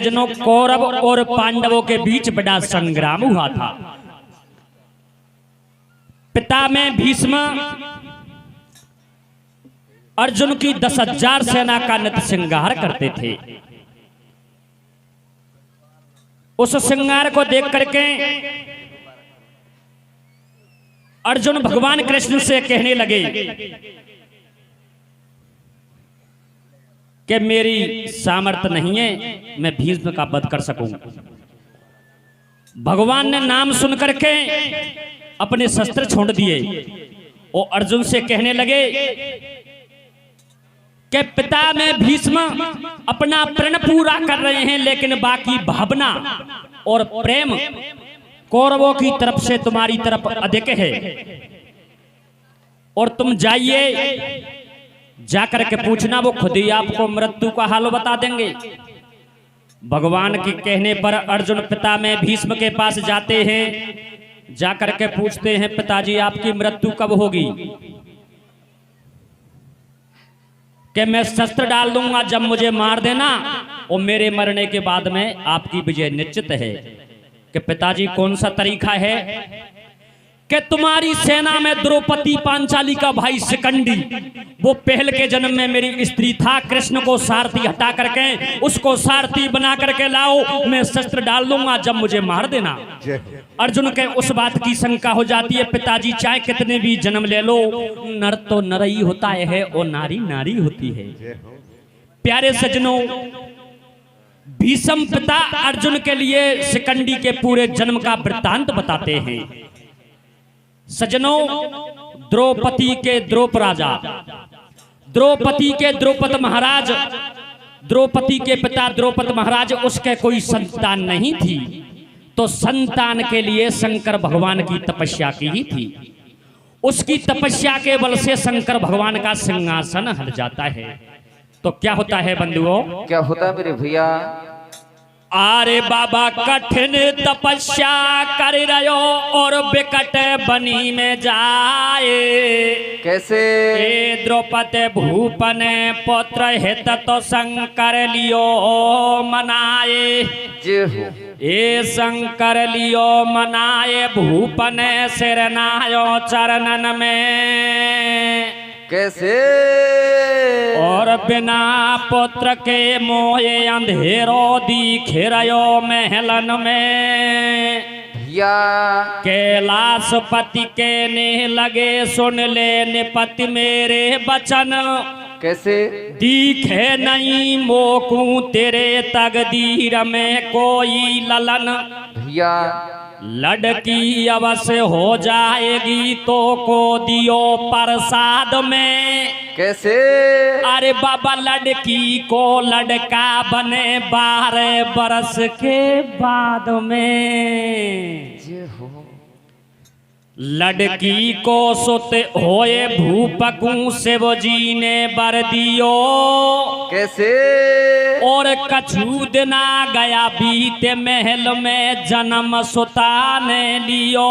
सज्जनों, कौरव और पांडवों के बीच बड़ा संग्राम हुआ था। पिता में भीष्म अर्जुन की 10,000 सेना का नृत्यश्रृंगार करते थे। उस श्रृंगार को देख करके अर्जुन भगवान कृष्ण से कहने लगे कि मेरी सामर्थ्य नहीं है मैं भीष्म का वध कर सकूं। भगवान ने नाम सुन करके अपने शस्त्र छोड़ दिए और अर्जुन से कहने लगे कि पिता में भीष्म अपना प्रण पूरा कर रहे हैं, लेकिन बाकी भावना और प्रेम कौरवों की तरफ से तुम्हारी तरफ अधिक है, और तुम जाइए जाकर के पूछना, वो खुद ही आपको मृत्यु का हाल बता देंगे। भगवान के कहने पर अर्जुन पिता में भीष्म के पास जाते हैं, जाकर के पूछते हैं पिताजी आपकी मृत्यु कब होगी? कि मैं शस्त्र डाल दूंगा जब मुझे मार देना, और मेरे मरने के बाद में आपकी विजय निश्चित है। कि पिताजी कौन सा तरीका है? कि तुम्हारी सेना में द्रौपदी पांचाली का भाई शिखंडी, वो पहल के जन्म में मेरी स्त्री था, कृष्ण को सारथी हटा करके उसको सारथी बना करके लाओ, मैं शस्त्र डाल दूंगा जब मुझे मार देना। अर्जुन के उस बात की शंका हो जाती है, पिताजी चाहे कितने भी जन्म ले लो, नर तो नर ही होता है और नारी नारी होती है। प्यारे सज्जनों, भीष्म पिता अर्जुन के लिए शिखंडी के पूरे जन्म का वृत्तांत बताते हैं। सज्जनों, द्रौपदी के द्रौप राजा, द्रौपदी के द्रौपद महाराज, द्रौपदी के पिता द्रौपद महाराज, उसके कोई संतान नहीं थी, तो संतान के लिए शंकर भगवान की तपस्या की ही थी। उसकी तपस्या के बल से शंकर भगवान का सिंहासन हट जाता है। तो क्या होता है बंधुओं? क्या होता है मेरे भैया? अरे बाबा कठिन तपस्या कर रहो और बिकट बनी में जाए, कैसे? द्रौपदी भूपन पुत्र हित तो शंकर लियो मनाए। ए शंकर लियो मनाए भूपन सिरनायो चरणन में। कैसे? और बिना पुत्र के मोहे अंधेरो दिखे रयो महलन में। भैया कैलाशपति के ने लगे सुन ले निपति मेरे बचन। कैसे? दिखे नहीं मोकू तेरे तकदीर में कोई ललन। भैया लड़की अवश्य हो जाएगी तो को दियो प्रसाद में। कैसे? अरे बाबा लड़की को लड़का बने 12 बरस के बाद में। लड़की को सुत होए भूपकू शिव जी ने बर दियो। कैसे? और कछु दिना गया बीते महल में जन्म सुता ने लियो।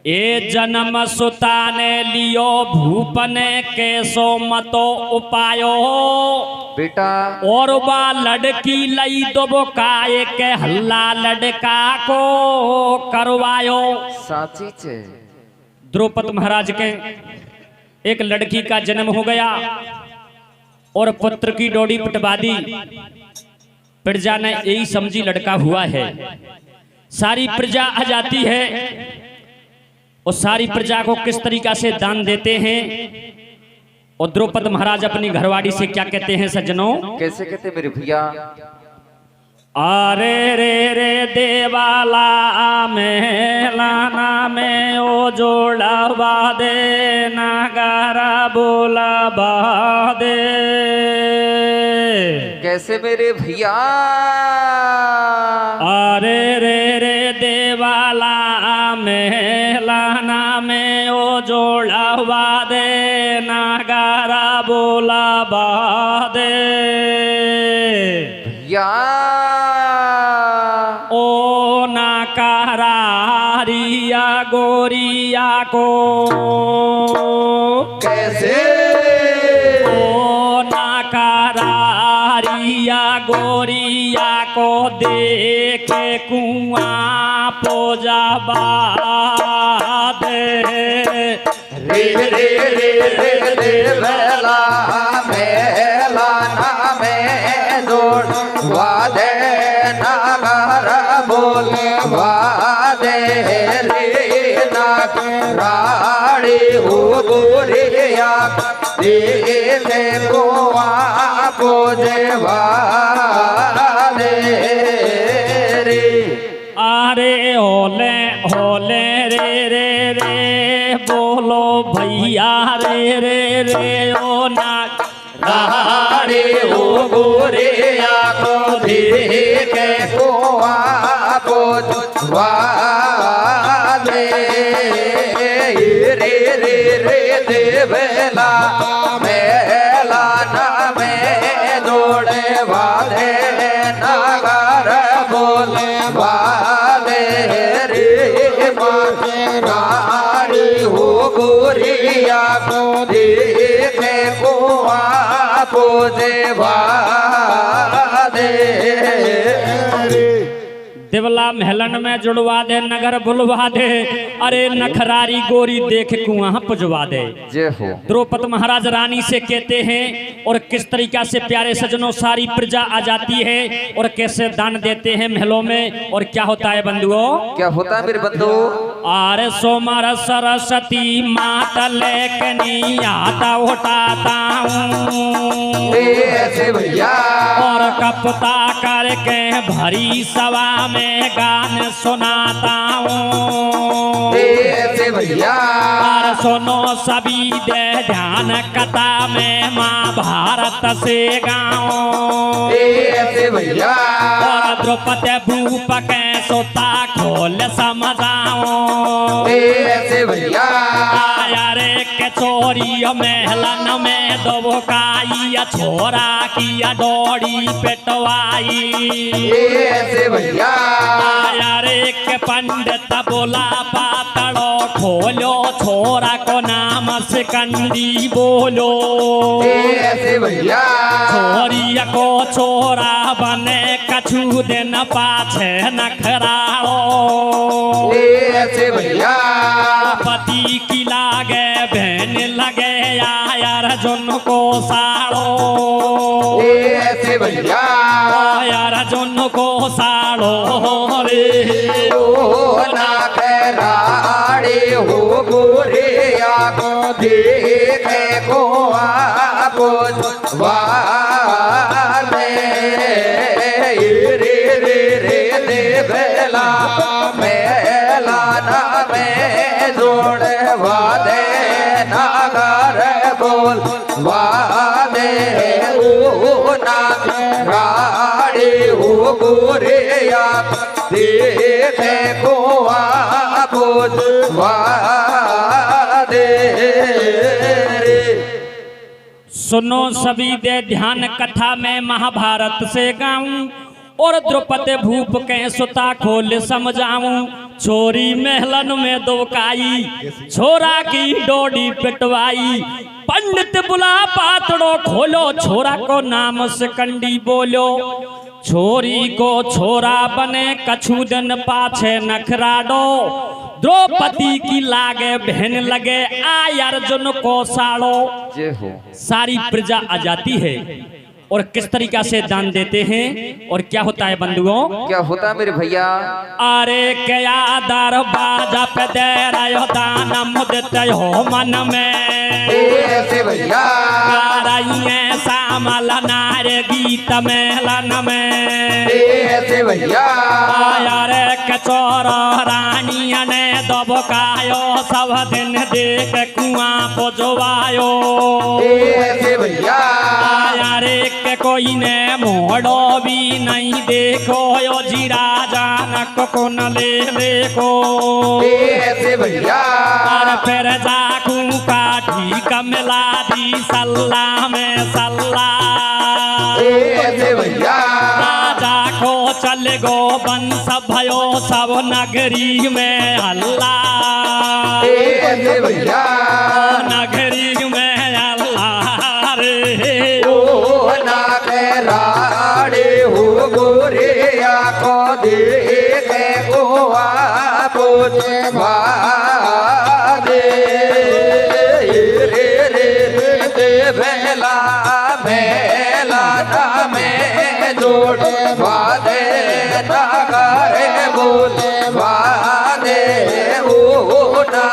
ए जन्म सुता ने लियो भूपन के सो मतो उपायो। बेटा और बा लड़की लई दो काय के हल्ला लड़का को करवायो। साची छे। द्रौपदी महाराज के एक लड़की का जन्म हो गया और पुत्र की डोरी पिटवा दी। प्रजा ने यही समझी लड़का हुआ है। सारी प्रजा आ जाती है और सारी प्रजा को किस तरीका से दान देते हैं। और द्रौपदी महाराज अपनी घरवाड़ी से क्या कहते हैं सज्जनों? कैसे कहते मेरे भैया? अरे रे रे देवाला में लाना में ओ जोड़ा दे नागारा बोला बादे। कैसे मेरे भैया? अरे रे रे देवाला में लाना में ओ जोड़ा दे नागारा बोला बादे। भैया ओ नाकारा रिया गोरिया को। कैसे? ओ नाकारा रिया गोरिया गोरिया को देखे कुआं पोजाबा दे रे रे रे रे रे बेला मेला ना में जोड़ वादे नगर बोल वादे रे नाग राड़ी हो गोरिया दे गोवा पोजे वादे रे अरे होले होले रे रे रे बोलो भैया रे रे रे ओ नाग राड़ी हो गोरिया को देखे गोवा पोज वादे रे रे रे देवला मेला ना में जोड़े वादे नगर बोल वादे रे राड़ी हो गोरिया को देखे गोवा पोजे वादे देवला महलन में जुड़वा दे नगर बुलवा दे अरे नखरारी गोरी देख कुआं पुजवा दे। जय हो। द्रौपदी महाराज रानी से कहते हैं और किस तरीका से प्यारे सजनों सारी प्रजा आ जाती है और कैसे दान देते हैं महलों में और क्या होता है बंधुओं। क्या होता है मेरे बंधु। आरे सोमर सरस्वती माता लेकनी आता उठाता हूँ भैया और कपता करके भरी सभा में गान सुनाता हूँ भैया और सुनो सभी दे ध्यान कथा में महाभारत से गाऊं भैया और द्रौपदी भूप के सोता खोल समझाऊं भैया आया रे के चोरी महलन में दबोकाई छोरा किया डोरी पेटवाई भैया आया रे के पंडित बोला पातड़ो खोलो छोरा को नाम सिकंदी बोलो भैया छोरिया को छोरा बने कछु दिन पाछे नखराओ भैया पति की लागे बहन लगे यार जुन को साड़ो भैया यार जुन को साड़ो रे राड़ी हो गोरिया को देखे को वाले रे रे रे देवला मेला ना में जोड़े वादे नगर बोल वादे ओ नाग राड़ी हो गोरिया देखे को बोझ वादे सुनो सभी दे ध्यान कथा में महाभारत से गाऊं और द्रौपदी भूप के सुता खोल समझाऊं छोरी महलन में दोकाई छोरा की डोडी पिटवाई पंडित बुला पातड़ो खोलो छोरा को नाम सिकंदी बोलो छोरी को छोरा बने कछु दिन पाछे नखराडो द्रौपदी की लागे बहन लगे आय अर्जुन को साड़ो सारी प्रजा आ जाती है और किस तरीका से दान देते हैं और क्या होता है बंधुओं। क्या होता है मेरे भैया। अरे क्या दरबाजा पे दे रहो दान मुदते हो मन में भैया सामल नारे गीत मेलन में भैया रे कचोर रानिया ने दबकायो सब दिन देख कुआं पुजवायो भैया रे के कोई ने मोड़ो भी नहीं देखो यो जीरा जानक को न ले देखो भैया फिर जाकू काठी कमला दी सल्ला में सल्ला भैया राजा को चल गो बंस भयो सब नगरी में हल्ला भैया नगरी में हल्ला रे राड़े हो गो को देखे को पूछवा दे रे रे रे बेला बेला में जोड़ वादे तारे बोल वादे उठा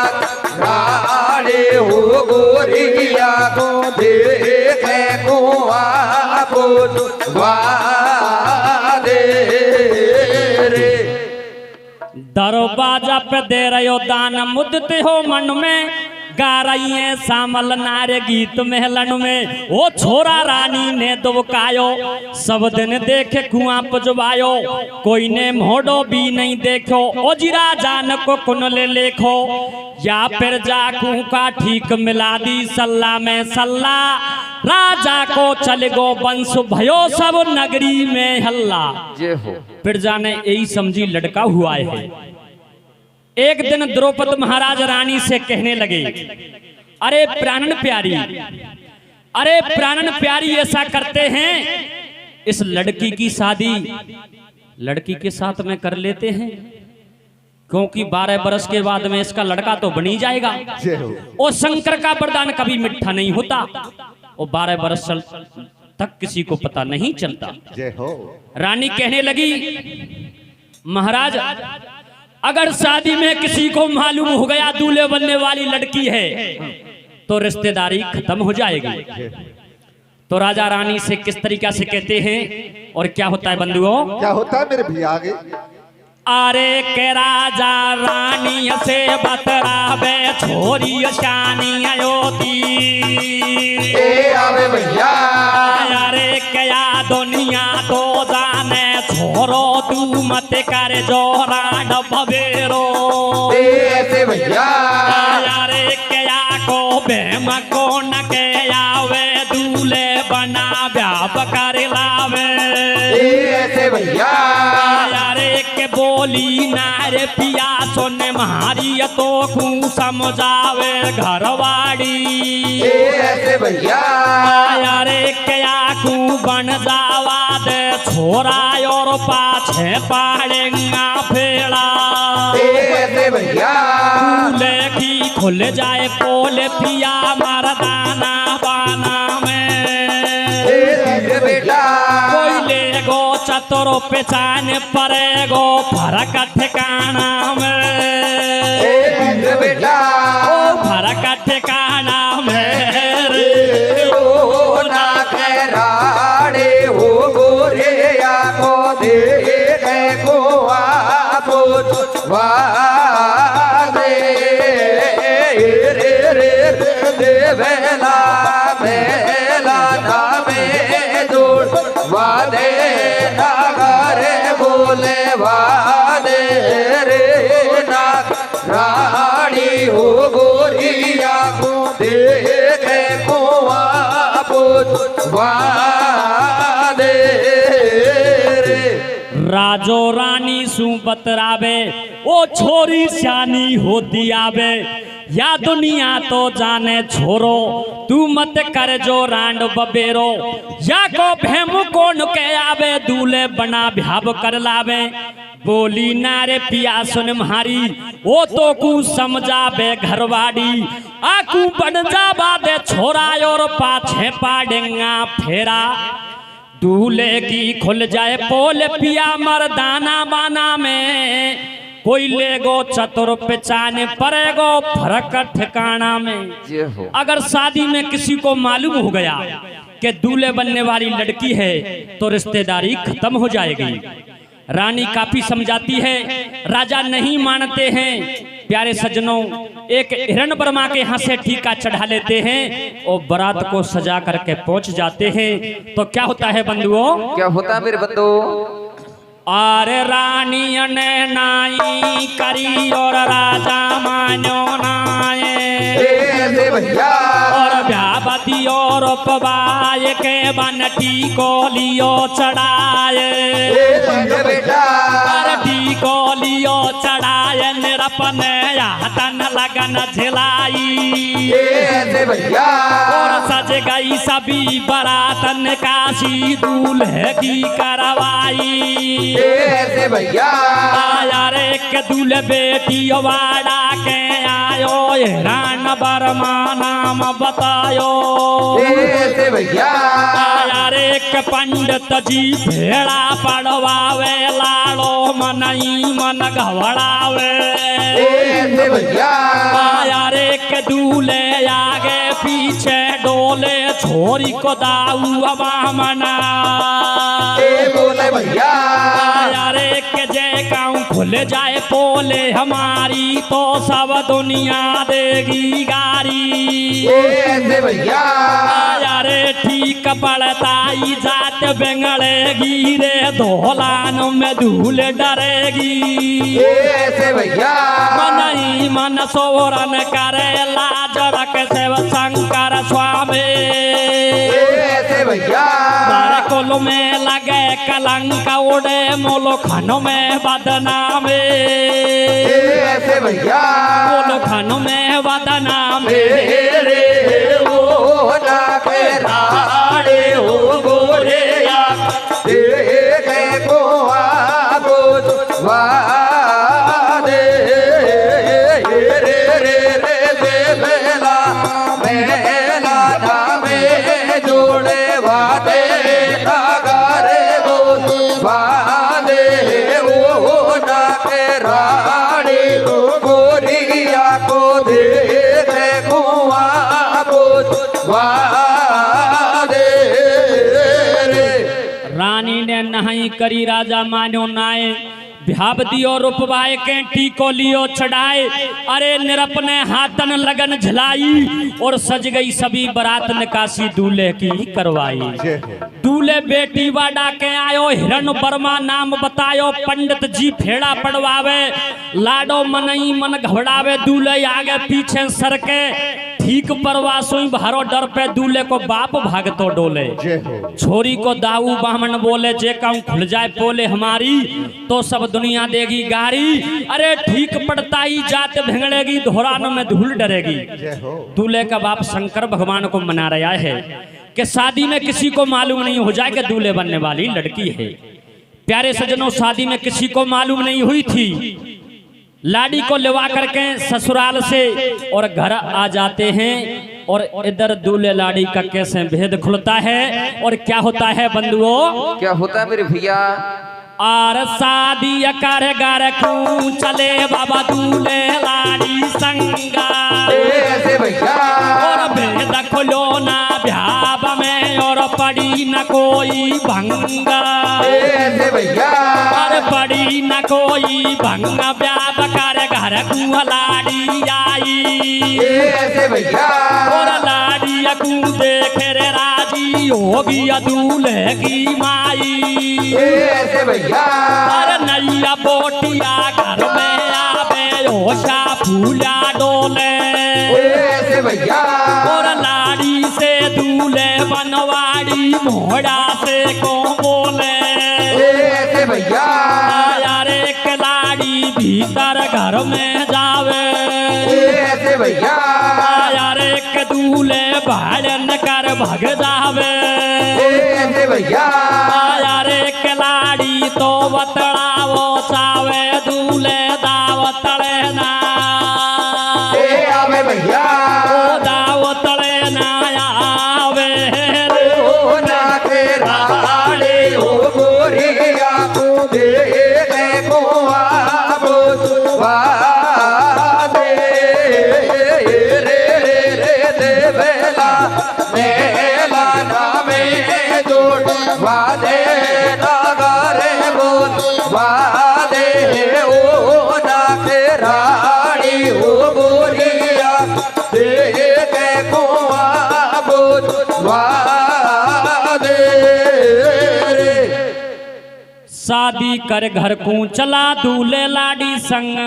राड़े हो गोरिया को देखे को पूछवा दे रे। दरवाजा पे दे रहे हो दान मुद्दते हो मन में गा रही है सामल नारे गीत महलन में। ओ छोरा रानी ने दुबकायो सब दिन देखे कुआं पजवायो कोई ने मोड़ो भी नहीं देखो। ओ जिरा जान को कुन ले लेखो या फिर जाकू का ठीक मिला दी सल्ला में सल्ला। राजा को चल गो वंश भयो सब नगरी में हल्ला। फिर जाने यही समझी लड़का हुआ है। एक दिन द्रौपद महाराज रानी से कहने लगे अरे प्राणन प्यारी, अरे प्राणन प्यारी ऐसा करते हैं इस लड़की की शादी लड़की के साथ में कर लेते हैं क्योंकि 12 बरस के बाद में इसका लड़का तो बन ही जाएगा। और शंकर का वरदान कभी मिठा नहीं होता और 12 बरस तक किसी को पता नहीं चलता। रानी कहने लगी महाराज अगर शादी में किसी को मालूम हो गया दूल्हे बनने वाली लड़की है तो रिश्तेदारी खत्म हो जाएगी। तो राजा रानी से किस तरीका से कहते हैं और क्या होता है बंधुओं? क्या होता है मेरे भैया आगे? अरे के राजा रानी से बतरावे छोरी शानी अयोती आवे भैया। अरे क्या दुनिया तो जाने छोरो तू मत कर जोरान भवेरो ऐसे भैया। अरे क्या को बेम को न के आवे दूल्हे बना ब्याह कर लावे ऐसे भैया। अरे के बोली नारे पिया सोने मारी तो खूं समझावे घरवाड़ी ऐसे भैया। अरे क्या कू बन जावा दे छोरा और पाछे पाड़ेगा फेड़ा ऐसे भैया। फूले की खुल जाए पोल पिया मरदाना बाना में बेटा कोई ले गो चतुरो पहचान पड़ेगो फरक ठिकाना में बेटा ओ फरक ठिकाना में ओ ना राड़े हो गोरिया को देखे को पूछवा दे रे रे दे बेला बेला में जोड़ वादे नागरे बोले वादे रे ना रानी हो गोरिया को देखे को पूछवा दे रे। राजो रानी सु बतरावे ओ छोरी सियानी होती आवे या दुनिया तो जाने छोरो तू मत कर जो रांड बबेरो या को भेमु कोन के आवे दूल्हे बना भ्याब कर लावे। बोली नारे पिया सुन म्हारी ओ तो कू समझावे घरवाड़ी आकू बन जावा दे छोरा और पाछे पाडेंगा फेरा दूल्हे की खुल जाए पोल पिया मरदाना बाना में कोई लेगो चतुर पहचाने पड़ेगो फरक ठिकाना में। अगर शादी में किसी को मालूम हो गया कि दूल्हे बनने वाली लड़की है तो रिश्तेदारी खत्म हो जाएगी। रानी काफी समझाती है, राजा नहीं मानते हैं। प्यारे सज्जनों, एक हिरण वर्मा के यहाँ से टीका चढ़ा लेते हैं और बारात को सजा करके पहुंच जाते हैं। तो क्या होता है बंधुओं? क्या होता है मेरे बंधु? अरे रानी ने नाई करी और राजा मानो नाये भैया। और व्यापति और उपवाय के बनटी को लियो चढ़ाए बेटा। और टी को लियो चढ़ाए निरपन यातन लगन झिलाई भैया। और सज गई सभी बरातन काशी दूल्हे की करवाई। ऐसे भैया आया रे के दूल्हे बेटी वाड़ा के आयो रान बर्मा नाम बतायो ऐसे भैया आया रे के पंडित जी भेड़ा पड़वावे लाड़ो मनई मन घबरावे ऐसे भैया आया रे के दूल्हे आगे पीछे डोले छोरी को दाऊ मना बोले भैया आया रे के जय गाँव खुल जाए पोले हमारी तो सब दुनिया देगी गारी ऐसे भैया आया रे ठीक पड़ताई जात बेंगड़ेगी रे धोलान में धूल डरेगी ऐसे भैया मनई मन सोरन करे लाज रख शिव शंकर स्वामी ऐसे भैया कुल में लगे कलंक उड़े मोलो खानों में बदनामे ऐसे भैया मोलो खानों में बदनामे रे ओ ना के राड़े हो गोरे या देखे को आगो वादे रे रे रे दे बेला मेला नामे जोड़े वादे नगारे गो वादे ओ ना के राड़े हो गोरिया को देखे को आगो वादे रानी ने नहीं करी राजा मानो नाए भ्याब दियो रुपवाए के टीको लियो चढ़ाए अरे निरपने हाथन लगन झलाई और सज गई सभी बरात निकासी दूल्हे की करवाई दूल्हे बेटी वाडा के आयो हिरण वर्मा नाम बतायो पंडित जी फेड़ा पड़वावे लाडो मनई मन घबरावे दूल्हे आगे पीछे सरके ठीक परवासुई भारो डर पे दूल्हे को बाप भागतो डोले छोरी को दाऊ बामन बोले जे कहूं खुल जाए पोले हमारी तो सब दुनिया देगी गारी अरे ठीक पड़ता ही जात भेंगड़ेगी धोरान में धूल डरेगी दूल्हे का बाप शंकर भगवान को मना रहा है कि शादी में किसी को मालूम नहीं हो जाए कि दूल्हे बनने वाली लड़की है। प्यारे सजनों शादी में किसी को मालूम नहीं हुई थी लाड़ी को लेवा करके ससुराल से और घर आ जाते हैं और इधर दूल्हे लाड़ी का कैसे भेद खुलता है और क्या होता है बंधुओं क्या होता है मेरे भैया और शादी कर घर क्यों चले बाबा दूल्हे लाड़ी संगा ऐसे भैया और भेद खुलो ना भ्याब में और पड़ी न कोई भंगा ऐसे भैया और पड़ी न कोई भंग व्याप कर घर को लाड़ी आई ऐसे भैया और लाड़ी को देख रे राजी होगी दूल्हे की माई ऐसे भैया और नैया बोटिया घर में आवे ओशा फूला डोले ऐसे भैया और लाड़ी से दूल्हे बनवाड़ी मोड़ा से को बोले ऐसे भैया यार एक लाड़ी भीतर घर में जावे ऐसे भैया यार एक दूल्हे भाड़न कर भग जावे ऐसे भैया यार एक लाड़ी तो बतड़ावो चावे दूल्हे दावतड़े ना आवे भैया ओ दावतड़े ना आवे ओ ना के राड़े हो गोरिया को देखे को आबो वादे रे रे रे दे बेला मेला नामे जोड़ वादे नगारे बोल वादे ओ ना के राड़ी हो गोरिया देखे को आबो वादे शादी कर घर को चला दूल्हे लाड़ी संग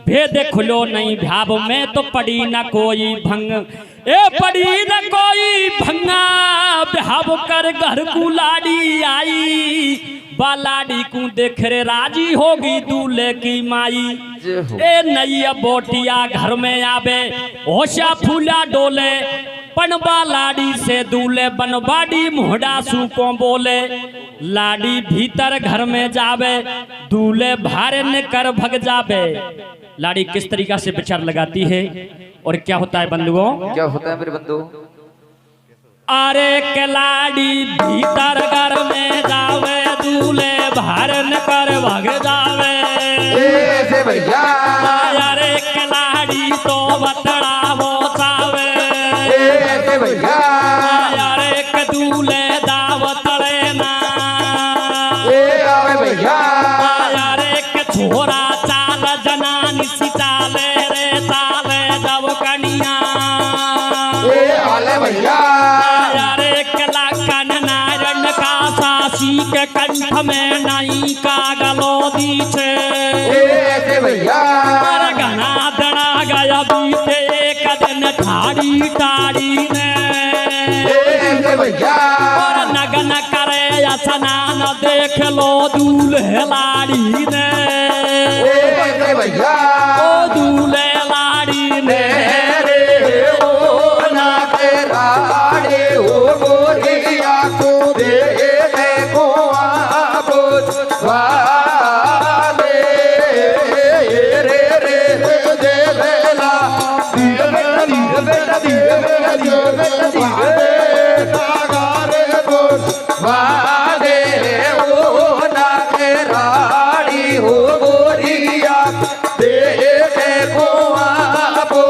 भेद खुलो नहीं भ्याब में तो पड़ी न कोई भंग ए पड़ी न कोई भंगा भ्याब कर घर को लाड़ी आई बालाड़ी को देख रे राजी होगी दूल्हे की माई ए नैया बोटिया घर में आवे होशा फूला डोले पनबा लाड़ी से दूल्हे बनवाड़ी मोहड़ा सू को बोले लाड़ी भीतर घर में जावे, दूल्हे भारे ने कर भग जावे। लाड़ी किस तरीका से विचार लगाती है और क्या होता है बंधुओं? क्या होता है मेरे बंधु? अरे के लाड़ी भीतर घर में जावे, दूल्हे भारे ने कर भग जावे। ऐसे भैया अरे के लाड़ी तो बतड़ा वो चावे। ऐसे भैया अरे के दूल्हे दावत लेना। आवे भैया अरे के छोरा चाल जनानी सी चाले रे चाले जब कनिया। आले भैया अरे के लाकन नारायण का सासी के कंठ में नाई का गलो दीछे। ऐसे भैया अरे घना दड़ा गया बीते एक दिन ठाड़ी ठाड़ी ने। ऐसे भैया और नगन करे स्नान देख लो दूल्हे लाड़ी ने। ऐसे भैया ओ दूल्हे लाड़ी ने रे ओ ना के राड़े ओ गोरिया को दे देखो आपो वाले रे रे दे बेला दिए बेटा दिए बेटा दिए बेटा दिए बेटा गारे को वाले ओ ना के राड़ी हो गोरिया दे देखो आपो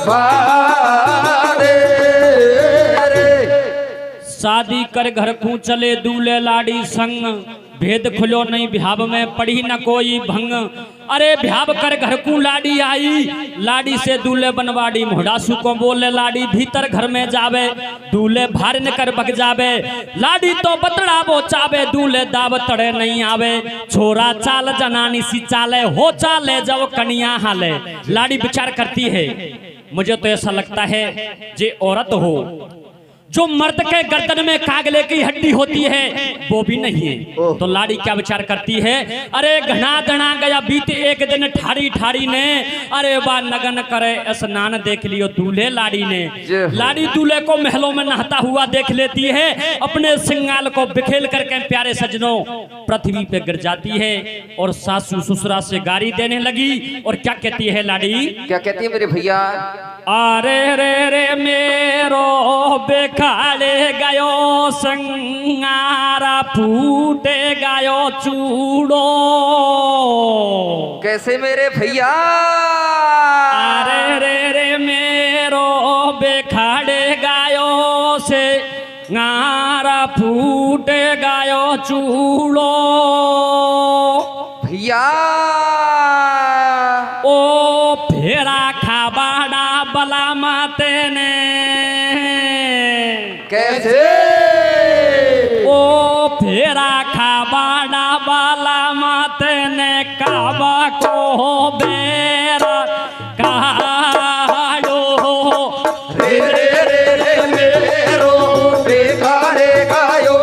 वाले रे। शादी कर घर को चले दूल्हे लाड़ी संग, भेद खुलो नहीं भ्याव में पड़ी न कोई भंग। अरे भ्याव कर घर को लाड़ी आई, लाड़ी से दूल्हे बनवाड़ी मुहड़ासू को बोले लाड़ी भीतर घर में जावे, दूल्हे भार न कर बग जावे। लाड़ी तो बतड़ा वो चावे, दूल्हे दाव तड़े नहीं आवे। छोरा चाल जनानी सी चाले हो चाले जब कनिया हाले। लाड़ी विचार करती है, मुझे तो ऐसा लगता है जे औरत हो जो मर्द के गर्दन में कागले की हड्डी होती है वो भी नहीं है। तो लाड़ी क्या विचार करती है? अरे घना दना गया बीते एक दिन ठाड़ी ठाड़ी ने। अरे वाह नगन करे स्नान देख लियो दूल्हे लाड़ी ने। लाड़ी दूल्हे को महलों में नहाता हुआ देख लेती है, अपने सिंगाल को बिखेल करके प्यारे सजनों पृथ्वी पे गिर जाती है और सासू ससुरा से गारी देने लगी। और क्या कहती है लाड़ी? क्या कहती है मेरे भैया? अरे रे रे मेरो बेखाड़े गयो संगारा, फूटे गयो चूड़ो। कैसे मेरे भैया? अरे रे रे मेरो बेखाड़े गयो से गारा, फूटे गयो चूड़ो। भैया ओ फेरा खाबाड़ा बला माते ने। कैसे? ओ फेरा खाबाड़ा बाला माते ने काबा को बेरा काड़ो। रे रे रे रे मेरो बेगारे गायो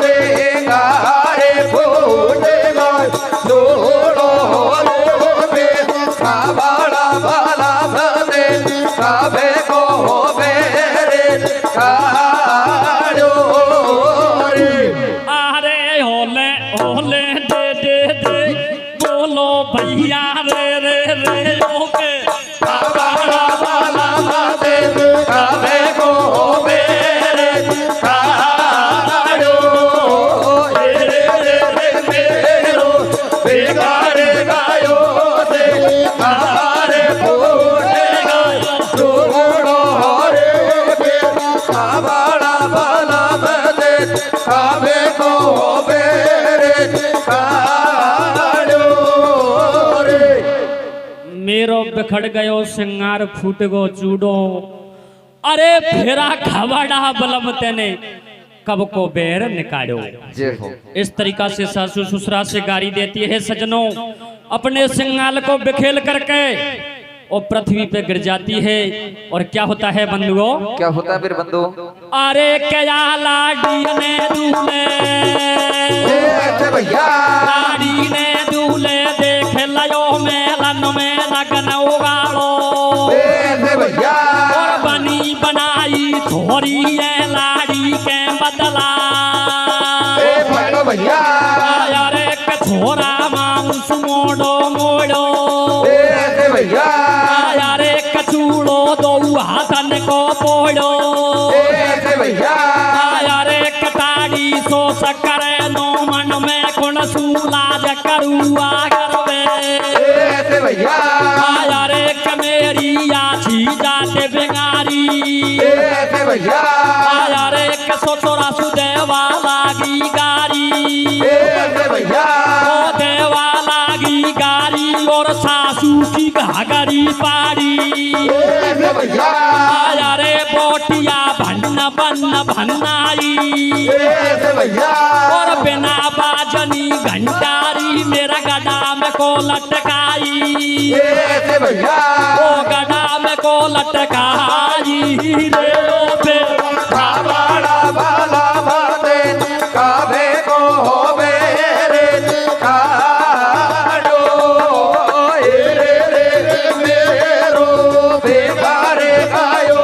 देगा रे फूटे गायो लोड़ो बे खाबाड़ा बाला बने काबे को बेरे काड़ो रे। अरे होले होले दे दे दे बोलो भैया रे रे रे ओके। खाबाड़ा बाला बने काबे को बेरे काड़ो रे रे रे मेरो बेगारे गायो दे कारे फूटे गायो लोड़ो रे बे खाबाड़ा बाला बने काबे को बेरे काड़ो रे। मेरो बिखड़ गयो सिंगार फूट गो चूड़ो। अरे फेरा खवाड़ा बलम तेने कब को बेर निकालो। जय हो। इस तरीका से सासू ससुरा से गारी देती है सजनों, अपने सिंगाल को बिखेल करके और पृथ्वी पे गिर जाती है। और क्या होता है बंधुओं? क्या होता है मेरे बंधु? अरे क्या लाड़ी ने दूल्हे, ऐसे भैया लाड़ी ने दूल्हे देख लयो मेलन में लगन उगाड़ो। ऐसे भैया और बनी बनाई थोड़ी है लाड़ी के बदला। ए भैया भैया आया रे छोरा मांस मोड़ो मोड़ो ऐसे भैया आया रे कचूड़ो दो हाथन को पोड़ो ऐसे भैया आया रे कटाड़ी सो सकरे नो मन में कुण सूलाज करुआ करवे ऐसे भैया आया रे कमेरी आछी जाते बेंगारी ऐसे भैया आया रे कसो छोरा सुदेवा लागी गारी ऐसे भैया ओ देवा लागी गारी और सासू की घाघरी पारी ऐसे भैया आया रे बोटिया भन्न बन्न भन्नाई ऐसे भैया और बिना बाजनी घंटारी मेरा गडाम को लटकाई ऐसे भैया ओ गडाम को लटकाई रे ओ बे बाला बाला बाते काबे को होवे रे काडो रे रे मेरो बेकारे आयो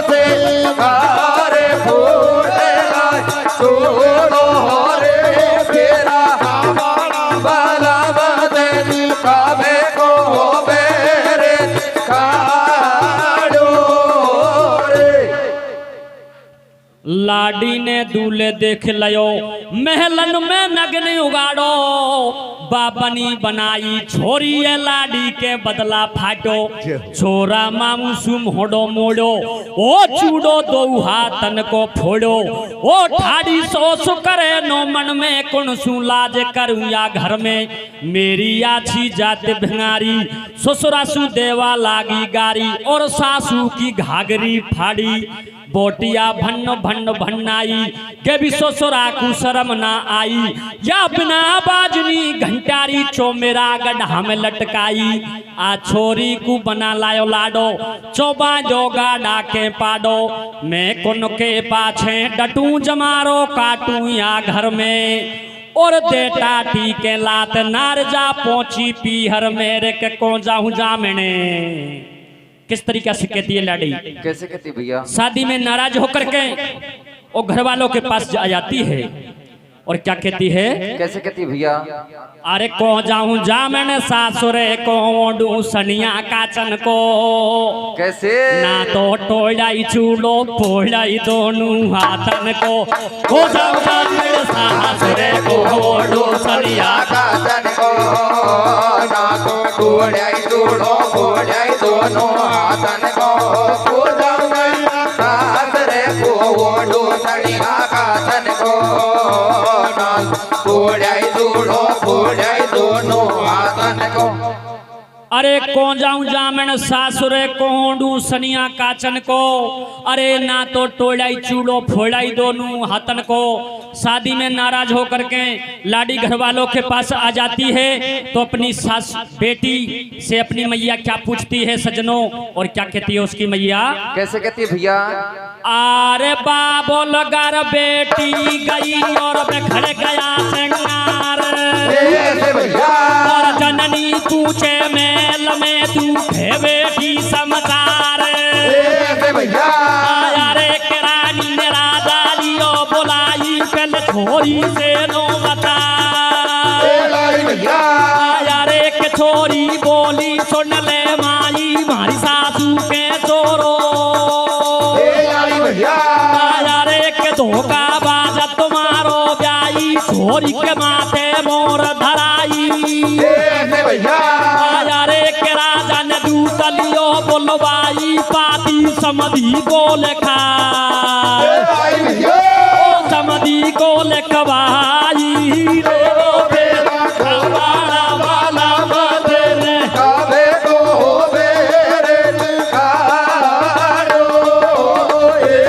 से कारे फूटे छोड़ो रे फेरा बाला बाते काबे को होवे रे काडो रे लाडी ने दूल्हे देख लयो महलन में नग्न उगाड़ो बाबनी बनाई छोरी है लाडी के बदला फाटो छोरा मामू सुम होड़ो मोड़ो ओ चूड़ो दो हाथन को फोड़ो ओ ठाड़ी सोस करे नो मन में कुण सु लाज करूं या घर में मेरी आछी जात भंगारी ससुरा सु देवा लागी गारी और सासू की घाघरी फाड़ी बोटिया भन्न भन्न भन्नाई के भी ससुरा को शर्म ना आई या बिना बाजनी घंटारी चो मेरा गड्ढा में लटकाई आ छोरी को बना लायो लाडो चौबा जो गाड़ा के पाडो मैं कुन के पाछे डटू जमारो काटू या घर में और देटा टी के लात नार जा पहुंची पीहर मेरे के को जाऊं जामने किस तरीका से कहती है लाडी कैसे कहती भैया शादी में नाराज होकर के वो घर वालों के पास आ जाती है और क्या कहती है कैसे कहती भैया अरे को जाऊं जा मैंने सासुरे को ओडू सनिया काचन को कैसे ना तो टोड़ाई चूड़ो फोड़ाई दोनों हाथन को जाऊं जा मेरे सासुरे को ओडू सनिया काचन को ना तो टोड़ाई चूड़ो फोड़ाई दोनों हाथन को जाऊंगा सासरे को ओडू सनिया काचन को ना टोड़ाई चूड़ो फोड़ाई दोनों हाथन को अरे को जाऊं जामन सासुरे कोंडू सनिया काचन को अरे ना तो टोड़ाई चूड़ो फोड़ाई दोनों हाथन को शादी में नाराज होकर के लाडी घर वालों के पास आ जाती है तो अपनी सास बेटी से अपनी मैया क्या पूछती है सजनों और क्या कहती है उसकी मैया कैसे कहती है भैया अरे बाबोल गर बेटी गई और बिखर गया सिंगार कैसे भैया और जननी पूछे मेल में तू है बेटी समाचार कैसे भैया आया रे के रानी ने राजा लियो बुलाई कल छोरी से नो बता लाई भैया आया रे के छोरी बोली सुन ले माई मारी सासू के चोरो लाई भैया आया रे के धोखा बाज तुम्हारो ब्याई छोरी के माथे मोर धराई कैसे भैया आया रे के राजा ने दूत लियो बोलवाई पाती समधी को लिखा लाई भैया ओ समधी को लिखवाई रे ओ बेरा खवाड़ा वाला बदले काबे को होवे रे काडो रे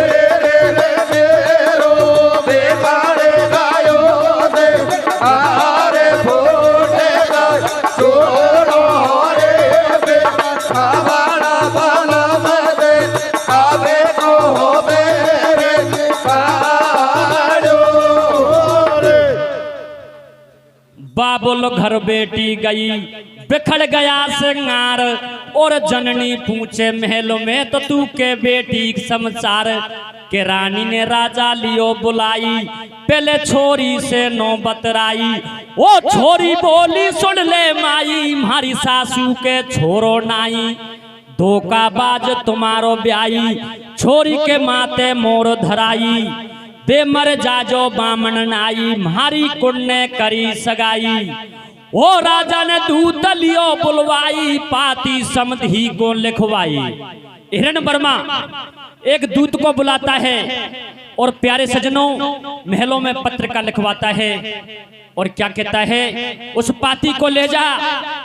मेरो बेकारे गायो से आरे फोटे छोड़ो रे बेकावाड़ा बाला मदे काबे को होवे रे काडो रे बाबुल घर बेटी गई बिखर गया सिंगार और जननी पूछे महल में तो तू के बेटी समाचार कि रानी ने राजा लियो बुलाई, पहले छोरी से नौबत राई। ओ छोरी बोली सुन ले माई, मारी सासू के छोरो नाई। धोखाबाज तुम्हारो ब्याई, छोरी के माते मोर धराई। दे मर जाजो बामन नाई, मारी कुन्ने करी सगाई। ओ राजा ने दूत लियो बुलवाई, पाती समधी को लिखवाई। हिरण वर्मा एक दूत को बुलाता है और प्यारे सजनों महलों में पत्रिका लिखवाता है और क्या कहता है, उस पाती को ले जा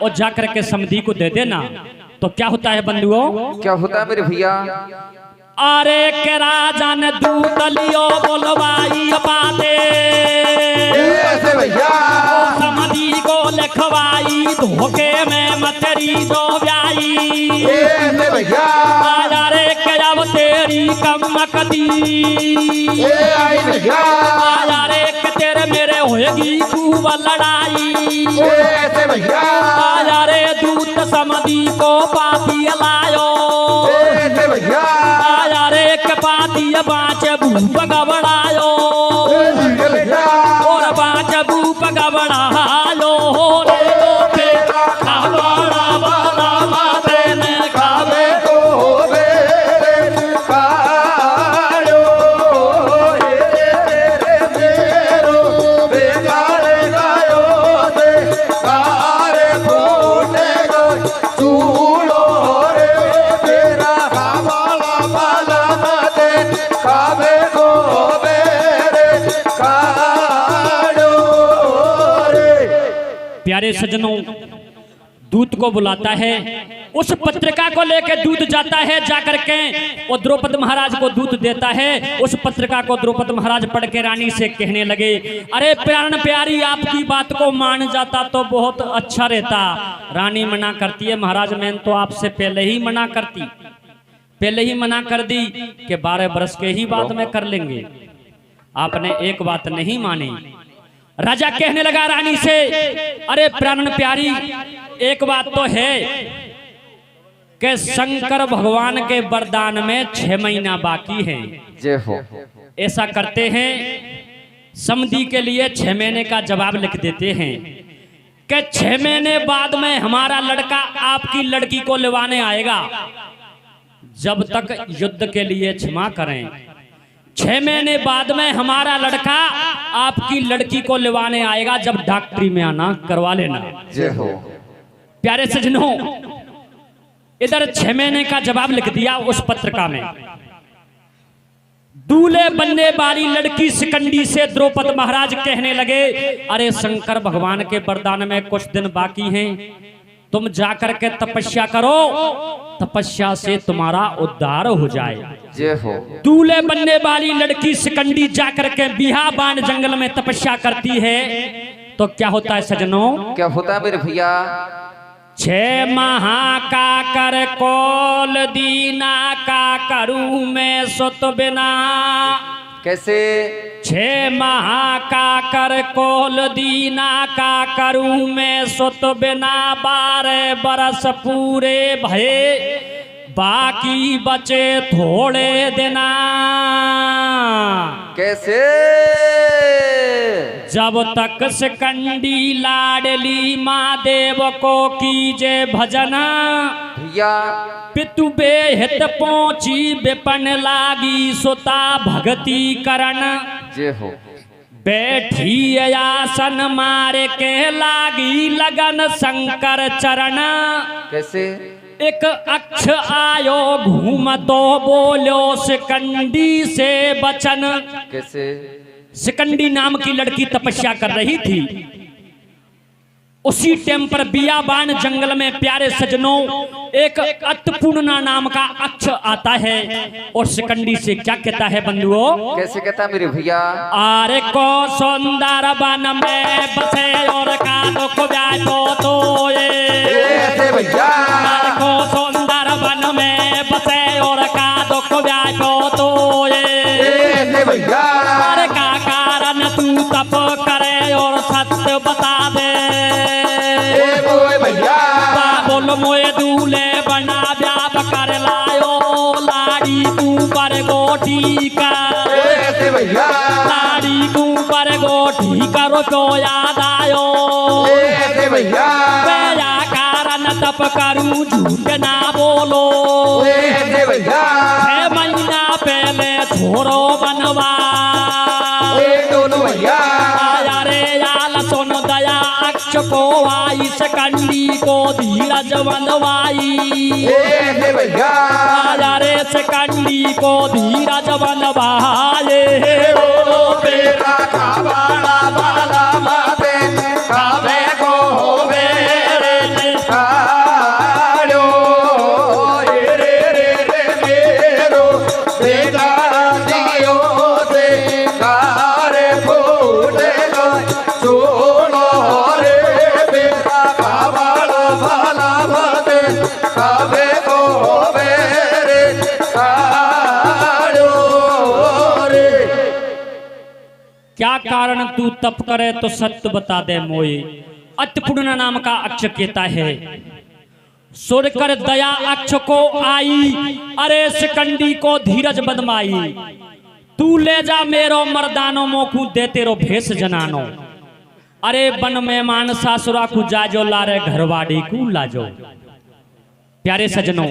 और जाकर के समधी को दे देना। तो क्या होता है बंधुओं, क्या होता है मेरे भैया? अरे के राजा ने दूत लियो बुलवाई पाते, ऐसे भैया समधी को लिखवाई। धोखे में मतरी जो ब्याई, ऐसे भैया रे के अब तेरी कमकदी। आई भैया रे के तेरे मेरे होएगी खूब लड़ाई। ऐसे भैया रे दूत समधी को पाती लायो, ऐसे भैया रे के पाती बाँच भूप गबड़ायो, और बाँच भूप गबड़ायो। रे लोटे खबड़ा बड़ा माते ने खावे को बेरे कायो रे मेरो बेगारे गायो दे कारे फूटे गो चूलो रे तेरा कावाला बाला मते कावे को बेरे कायो रे। प्यारे सजनों दूत को बुलाता है, उस पत्रिका को लेकर दूत जाता है, जाकर के और द्रौपदी महाराज को दूत देता है। उस पत्रिका को द्रौपदी महाराज पढ़ के रानी से कहने लगे, अरे प्राण प्यारी आपकी बात को मान जाता तो बहुत अच्छा रहता। रानी मना करती है, महाराज मैं तो आपसे पहले ही मना करती, पहले ही मना कर दी कि 12 बरस के ही बाद में कर लेंगे। आपने एक बात नहीं मानी। राजा कहने लगा रानी से, अरे प्राण प्यारी एक बात तो है कि शंकर भगवान के वरदान में 6 महीना बाकी है। जय हो। ऐसा करते हैं, समधी के लिए 6 महीने का जवाब लिख देते हैं कि 6 महीने बाद में हमारा लड़का आपकी लड़की को लेवाने आएगा। जब तक युद्ध के लिए क्षमा करें, 6 महीने बाद में हमारा लड़का आपकी लड़की को लेवाने आएगा। जब डॉक्टरी में आना करवा लेना। जय हो। प्यारे सजनों इधर 6 महीने का जवाब लिख दिया उस पत्रिका में। दूल्हे बनने वाली लड़की शिकंडी से द्रौपदी महाराज कहने लगे, अरे शंकर भगवान के वरदान में कुछ दिन बाकी हैं, तुम जाकर के तपस्या करो, तपस्या से तुम्हारा उद्धार हो जाए। जय हो। दूल्हे बनने वाली लड़की शिकंडी जाकर के बिहाबान जंगल में तपस्या करती है। तो क्या होता है सजनों, क्या होता है मेरे भैया? 6 महा का कर कोल दीना का करूं मैं सुत बिना। कैसे? 6 महा का कर कोल दीना का करूं मैं सुत बिना। 12 बरस पूरे भये बाकी बचे थोड़े दिना। कैसे? जब तक शिकंडी लाडली माँ देव को कीजे भजना। भैया पितु बेहित पहुंची विपन लागी सुता भगति करण। जय हो। बैठी आसन मारे के लागी लगन शंकर चरण। कैसे? एक अक्ष आयो घूम तो बोलो शिकंडी से बचन। कैसे? शिकंडी नाम की लड़की तपस्या कर रही थी। उसी टाइम पर बियाबान जंगल में प्यारे सजनों एक अतपूर्णा नाम का अक्ष आता है और शिकंडी से क्या कहता है बंधुओं? कैसे कहता है मेरे भैया? आरे को सुंदर वन में बसे और का दुख व्यापो तो ये। कैसे भैया? आरे को सुंदर वन में बसे और का दुख व्यापो तो ये। कैसे भैया? अरे का कारण तू तप करे और सत्य बता दे। भैया बोल मोए दूल्हे बना व्याप कर लायो लाड़ी तू पर गो गोठी का ऐसे भैया लाड़ी के ऊपर गोठी करो तो याद आयो ऐसे भैया मेरा कारण तप करूं झूठ ना बोलो ऐसे भैया 6 महीना पहले छोरो बनवा दोनों भैया आया रे याल सुन दया अक्ष को आई सकंडी को धीरज बनवाई ऐसे भैया आया रे सकंडी को धीरज बनवाए बेटा खावाड़ा वाला माते खावे को होवे रे खाड़ो रे रे रे मेरो बेटा दियो से कारे फूटे गए सोनो रे बेटा खावाड़ा वाला माते खावे को होवे रे खाड़ो रे। क्या कारण तू तप करे तो सत्य बता दे मोए अतपूर्ण नाम का अक्ष कहता है सुर कर दया अक्ष को आई अरे सिकंडी को धीरज बदमाई तू ले जा मेरो मर्दानो मोकू दे तेरो भेष जनानो अरे बन में मान सासुरा को जाजो लारे घरवाड़ी को लाजो। प्यारे सजनों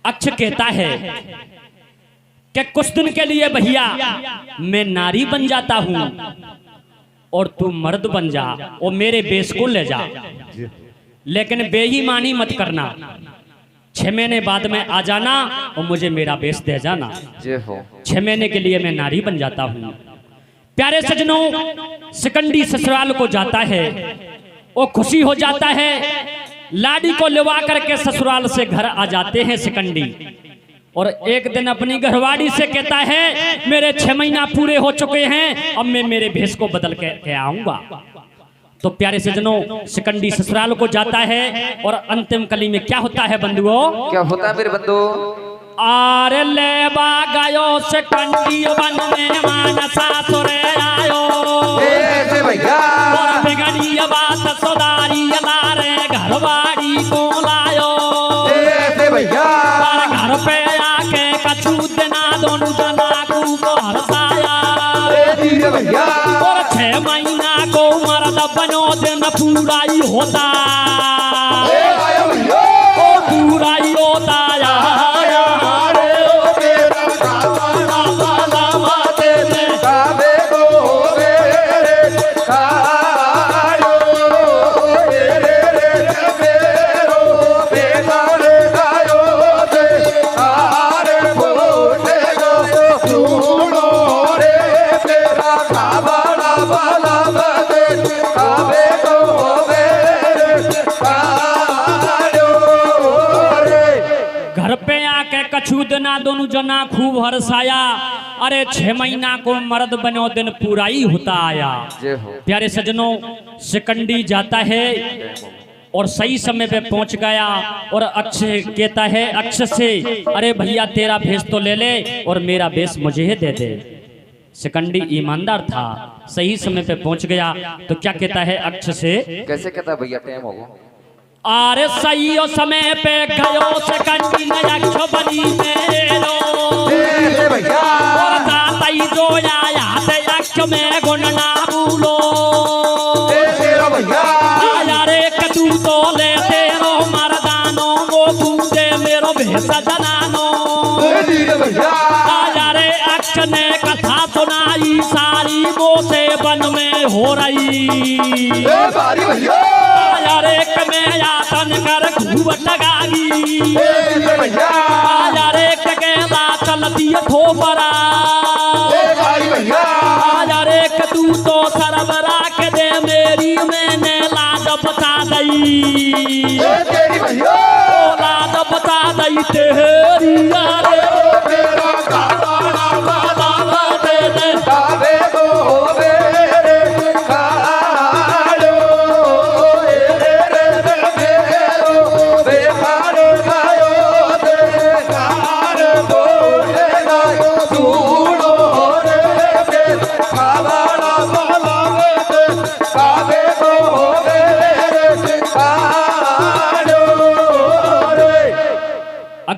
अक्ष कहता है कि कुछ दिन के लिए भैया मैं नारी बन जाता हूं और तू मर्द बन जा और मेरे बेस को ले जा लेकिन बेईमानी मत करना 6 महीने बाद में आ जाना और मुझे मेरा बेस दे जाना। 6 महीने के लिए मैं नारी बन जाता हूं। प्यारे सजनों सिकंडी ससुराल को जाता है वो खुशी हो जाता है लाड़ी को लेवा करके ससुराल से घर आ जाते हैं सिकंडी और एक दिन अपनी घरवाड़ी से कहता है मेरे 6 महीना पूरे हो चुके हैं अब मैं मेरे भेष को बदल के आऊंगा। तो प्यारे सजनों सिकंडी ससुराल को जाता है और अंतिम कली में क्या होता है बंधुओं क्या होता है मेरे बंधु आरे लेबा गयो सिकंडी वन में मानसा सुरे आयो ऐसे भैया और बिगड़ी बात सुधारी लारे घरवाड़ी को लायो ऐसे भैया घर पे आके कछु दिना दोनों जना को हरसाया धीरे भैया और 6 महीना को मर्द बनो दिन पूरा ही होता पूरा ही होता कछूदना दोनों जना खूब हरसाया अरे 6 महीना को मर्द बनो दिन पूरा ही होता आया। प्यारे सजनों सिकंडी जाता है और सही समय पे पहुंच गया और अक्ष कहता है अक्ष से अरे भैया तेरा भेष तो ले ले और मेरा भेष मुझे दे दे। सिकंडी ईमानदार था सही समय पे पहुंच गया तो क्या कहता है अक्ष से कैसे कहता भैया टाइम होगा अरे सही समय पे गयो सिकंडी ने अक्ष बनी मेरो भैया और दाता ही जो आया ते अक्ष में गुण ना भूलो भैया आया रे कदू तो ले तेरो मर्दानो वो बूंदे मेरो भेष जनानो भैया आया रे अक्ष ने कथा सुनाई सारी वो से वन में हो रही भैया आया रे में यातन कर खूब टगागी भैया आया रे केला चलती ठोपरा भैया आया रे तू तो सरबरा के दे मेरी मैंने लाज बता दई भैया लाज बता दई तेरी यारे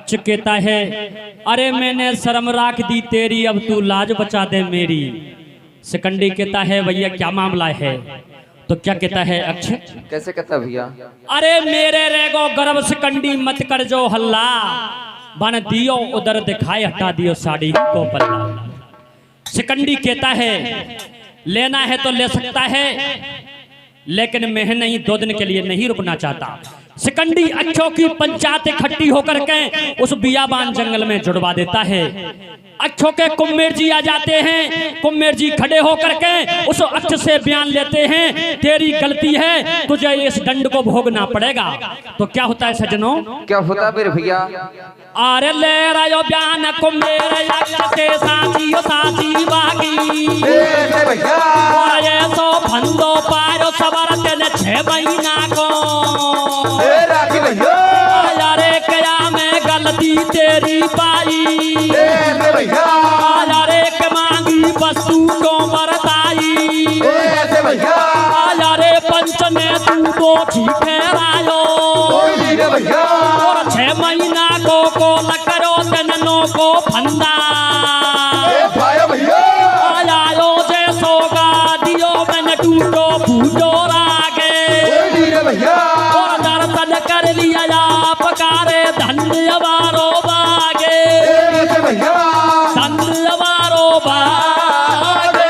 अक्ष कहता है अरे मैंने शर्म राख दी तेरी, अब तू लाज बचा दे मेरी। शिकंडी कहता है भैया क्या मामला है? तो क्या कहता है अक्ष? कैसे कहता भैया? अरे मेरे रेगो गर्भ शिकंडी मत कर जो हल्ला, बन दियो उधर दिखाए हटा दियो साड़ी को पल्ला। शिकंडी कहता है लेना है तो ले सकता है, लेकिन मैं नहीं 2 दिन के लिए नहीं रुकना चाहता। शिकंडी अक्षों की पंचायत इकट्ठी होकर के उस बियाबान जंगल में जुड़वा देता है। अक्षों के कुम्मेर जी आ जाते हैं। कुम्मेर जी खड़े होकर के उस अक्ष से बयान लेते हैं तेरी गलती है, तुझे इस दंड को भोगना पड़ेगा। तो क्या होता है सज्जनों? क्या होता मेरे भैया? अरे ले रयो बयान कुम्मेर अक्ष से साची साची बागी भैया ये सो फंदो पारो सबर तेने 6 महीना को राखी भैया यारे क्या मैं गलती तेरी पाई भैया यारे के मांगी वस्तु को मरताई भैया यारे पंच ने तू तो ठीक ठहरायो भैया और 6 महीना को न करो तेनो को फंदा भैया आयो जैसो गा दियो मैंने टूटो फूटो रागे भैया और दर्शन कर लिया पकारे धन्यवारो बागे भैया धन्यवारो बागे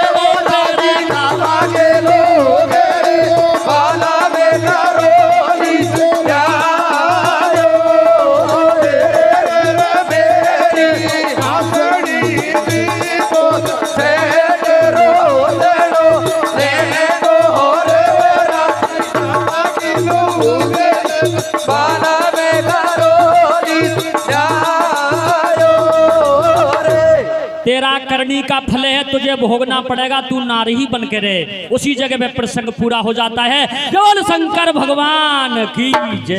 तेरा करनी का फल है, तुझे भोगना पड़ेगा, तू नारी ही बन के रहे। उसी जगह में प्रसंग पूरा हो जाता है। केवल शंकर भगवान की जय।